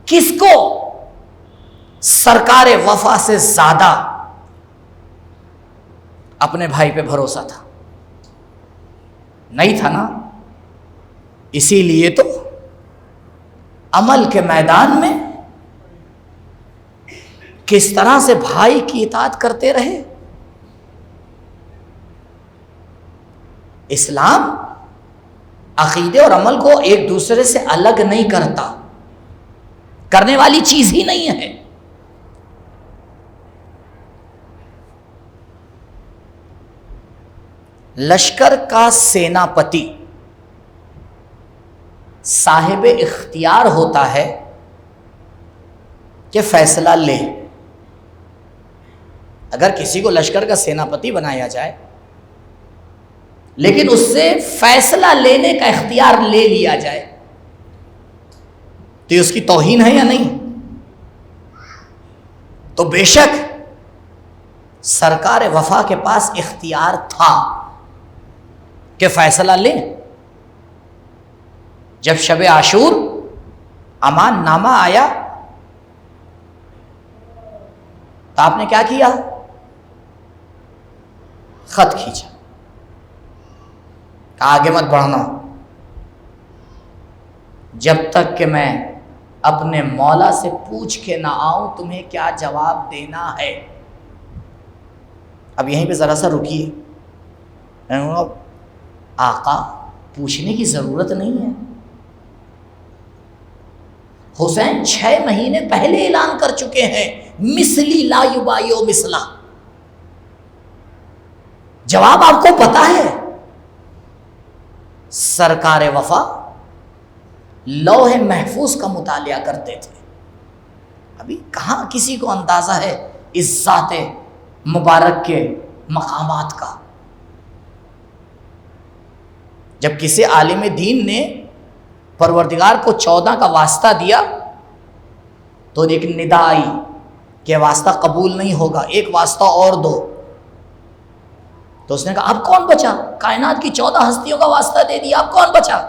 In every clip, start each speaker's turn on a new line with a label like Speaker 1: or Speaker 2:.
Speaker 1: کس کو سرکار وفا سے زیادہ اپنے بھائی پہ بھروسہ تھا؟ نہیں تھا نا. اسی لیے تو عمل کے میدان میں کس طرح سے بھائی کی اطاعت کرتے رہے. اسلام عقیدے اور عمل کو ایک دوسرے سے الگ نہیں کرتا، کرنے والی چیز ہی نہیں ہے. لشکر کا سیناپتی صاحب اختیار ہوتا ہے کہ فیصلہ لے. اگر کسی کو لشکر کا سیناپتی بنایا جائے لیکن اس سے فیصلہ لینے کا اختیار لے لیا جائے تو یہ اس کی توہین ہے یا نہیں؟ تو بے شک سرکار وفا کے پاس اختیار تھا کہ فیصلہ لیں. جب شب عاشور امان نامہ آیا تو آپ نے کیا کیا؟ خط کھینچا، آگے مت بڑھنا جب تک کہ میں اپنے مولا سے پوچھ کے نہ آؤں تمہیں کیا جواب دینا ہے. اب یہیں پہ ذرا سا رکیے. آقا پوچھنے کی ضرورت نہیں ہے. حسین 6 مہینے پہلے اعلان کر چکے ہیں مثلی لا یبایع مثلا. جواب آپ کو پتا ہے. سرکار وفا لوح محفوظ کا مطالعہ کرتے تھے. ابھی کہاں کسی کو اندازہ ہے اس ذات مبارک کے مقامات کا. جب کسی عالم دین نے پروردگار کو 14 کا واسطہ دیا تو ایک ندا آئی کہ واسطہ قبول نہیں ہوگا، ایک واسطہ اور دو. تو اس نے کہا اب کون بچا؟ کائنات کی 14 ہستیوں کا واسطہ دے دیا، اب کون بچا؟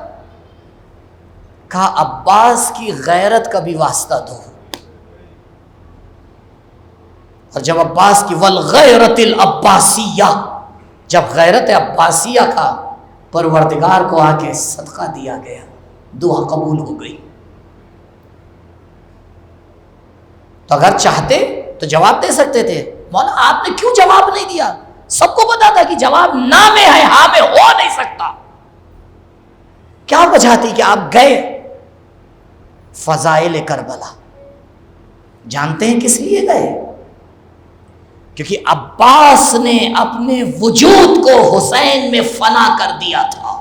Speaker 1: کہا عباس کی غیرت کا بھی واسطہ دو. اور جب عباس کی والغیرت العباسیہ، جب غیرت عباسیہ کا پروردگار کو آ کے صدقہ دیا گیا، دعا قبول ہو گئی. تو اگر چاہتے تو جواب دے سکتے تھے. مولا آپ نے کیوں جواب نہیں دیا؟ سب کو پتا تھا کہ جواب نہ میں ہے، ہاں میں ہو نہیں سکتا. کیا وجہ تھی کہ آپ گئے؟ فضائل کربلا. جانتے ہیں کس لیے گئے؟ کیونکہ عباس نے اپنے وجود کو حسین میں فنا کر دیا تھا.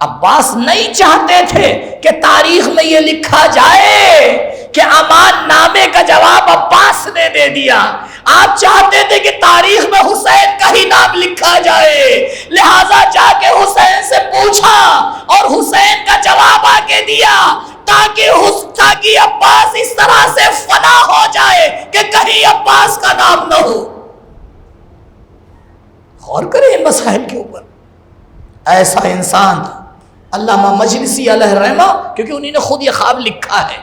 Speaker 1: عباس نہیں چاہتے تھے کہ تاریخ میں یہ لکھا جائے کہ امان نامے کا جواب عباس نے دے دیا. آپ چاہتے تھے کہ تاریخ میں حسین کا ہی نام لکھا جائے، لہذا جا کے حسین سے پوچھا اور حسین کا جواب آ کے دیا تاکہ عباس اس طرح سے فنا ہو جائے کہ کہیں عباس کا نام نہ ہو. غور کریں ان مسائل کے اوپر. ایسا انسان علامہ مجلسی علیہ رحمہ، کیونکہ انہوں نے خود یہ خواب لکھا ہے،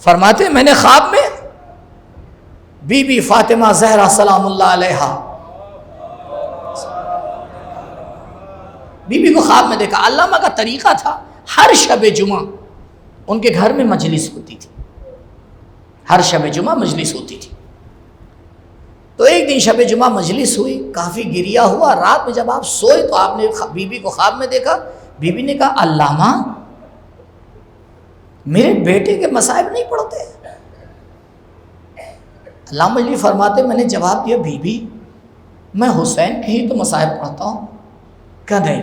Speaker 1: فرماتے میں نے خواب میں بی بی فاطمہ زہرا سلام اللہ علیہا، بی بی کو خواب میں دیکھا. علامہ کا طریقہ تھا ہر شب جمعہ ان کے گھر میں مجلس ہوتی تھی، ہر شب جمعہ مجلس ہوتی تھی. تو ایک دن شب جمعہ مجلس ہوئی، کافی گریا ہوا. رات میں جب آپ سوئے تو آپ نے بی بی کو خواب میں دیکھا. بی بی نے کہا علامہ میرے بیٹے کے مصائب نہیں پڑھتے؟ علامہ مجلسی فرماتے میں نے جواب دیا بی بی میں حسین کے ہی تو مصائب پڑھتا ہوں. کہا نہیں،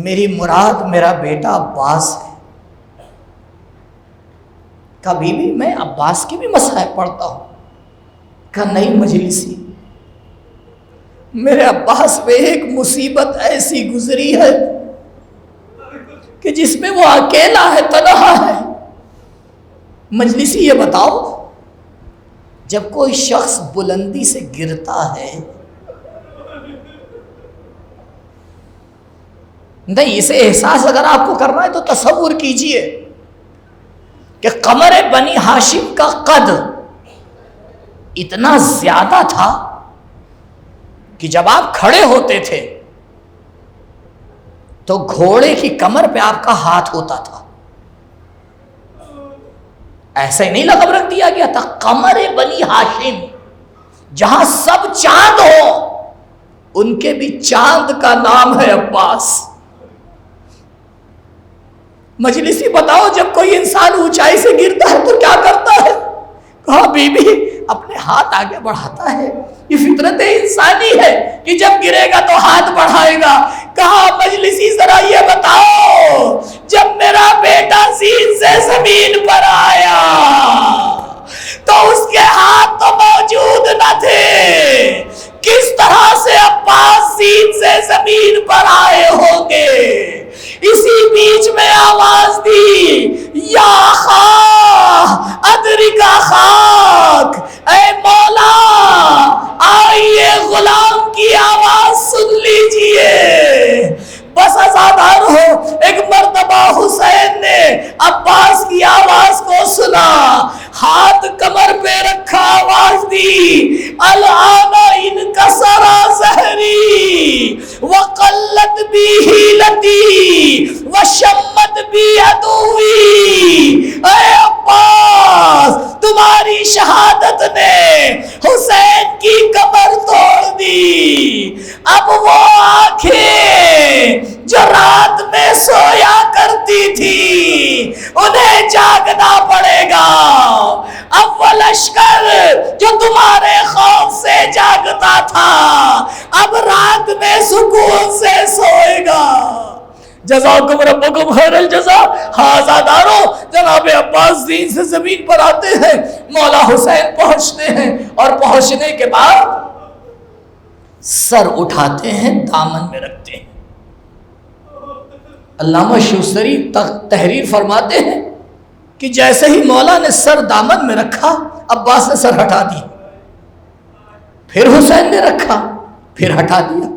Speaker 1: میری مراد میرا بیٹا عباس ہے. کہا بی بی میں عباس کے بھی مصائب پڑھتا ہوں. کہا نہیں مجلسی، میرے عباس پہ ایک مصیبت ایسی گزری ہے کہ جس میں وہ اکیلا ہے، تنہا ہے. مجلسی یہ بتاؤ جب کوئی شخص بلندی سے گرتا ہے نہیں، اسے احساس اگر آپ کو کرنا ہے تو تصور کیجئے کہ قمر بنی ہاشم کا قد اتنا زیادہ تھا کہ جب آپ کھڑے ہوتے تھے تو گھوڑے کی کمر پہ آپ کا ہاتھ ہوتا تھا. ایسا ہی نہیں لقب رکھ دیا گیا تھا قمر بنی ہاشم، جہاں سب چاند ہو ان کے بھی چاند کا نام ہے عباس. مجلسی بتاؤ، جب کوئی انسان اونچائی سے گرتا ہے تو کیا کرتا ہے؟ کہا بی بی اپنے ہاتھ آگے بڑھاتا ہے، یہ فطرت انسانی ہے کہ جب گرے گا تو ہاتھ بڑھائے گا. کہا مجلسی ذرا یہ بتاؤ، جب میرا بیٹا زین سے زمین پر آیا تو اس کے ہاتھ تو موجود نہ تھے، کس طرح سے عباس زین سے زمین پر آئے ہوں گے؟ اسی بیچ میں آواز دی، یا خواہ ادرکا خاک، اے مولا آئیے غلام کی آواز سن لیجئے. بس آزادار ہو، ایک مرتبہ حسین نے عباس کی آواز کو سنا، ہاتھ کمر پہ رکھا، آواز دی، الآن انکسر ظہری وقلت بی حیلتی وشمت بی عدوی. اے عباس، تمہاری شہادت نے حسین کی کمر توڑ دی. اب وہ آنکھیں جو رات میں سویا کرتی تھی انہیں جاگنا پڑے گا. اب وہ لشکر جو تمہارے خوف سے جاگتا تھا اب رات میں سکون سے سوئے گا. جزاکم ربکم خیر الجزا. آزادارو، جناب عباس زین سے زمین پر آتے ہیں، مولا حسین پہنچتے ہیں اور پہنچنے کے بعد سر اٹھاتے ہیں، دامن میں رکھتے ہیں. علامہ شوستری تحریر فرماتے ہیں کہ جیسے ہی مولا نے سر دامن میں رکھا، عباس نے سر ہٹا دیا، پھر حسین نے رکھا، پھر ہٹا دیا.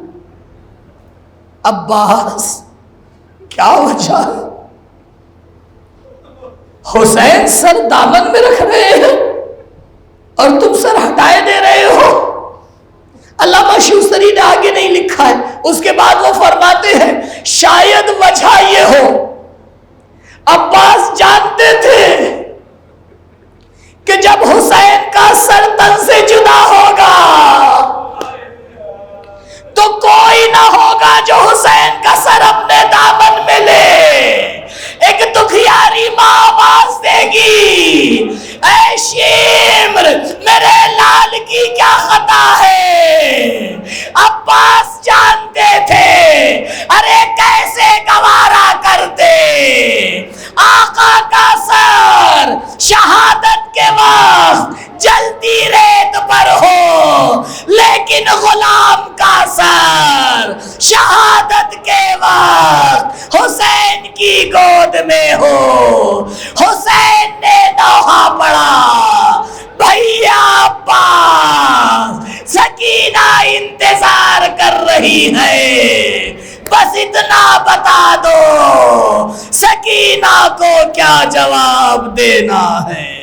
Speaker 1: عباس کیا وجہ؟ حسین سر دامن میں رکھ رہے ہیں اور تم سر ہٹائے دے رہے ہو. علامہ شوستری نے آگے نہیں لکھا ہے، اس کے بعد وہ فرماتے ہیں شاید وجہ یہ ہو، عباس جانتے تھے کہ جب حسین کا سر تن سے جدا ہوگا تو کوئی نہ ہوگا جو حسین کا سر اپنے دامن میں لے. ایک دکھیاری ماں آواز دے گی، اے شمر میرے لال کی کیا خطا ہے؟ عباس جانتے تھے، ارے کیسے گوارا کرتے آقا کا سر شہادت کے وقت جلتی ریت پر ہو، لیکن غلام کا سر شہادت کے وقت حسین کی گود میں ہو. حسین نے دوہا پڑا، بھیا عباس، سکینہ انتظار کر رہی ہے، بس اتنا بتا دو سکینہ کو کیا جواب دینا ہے.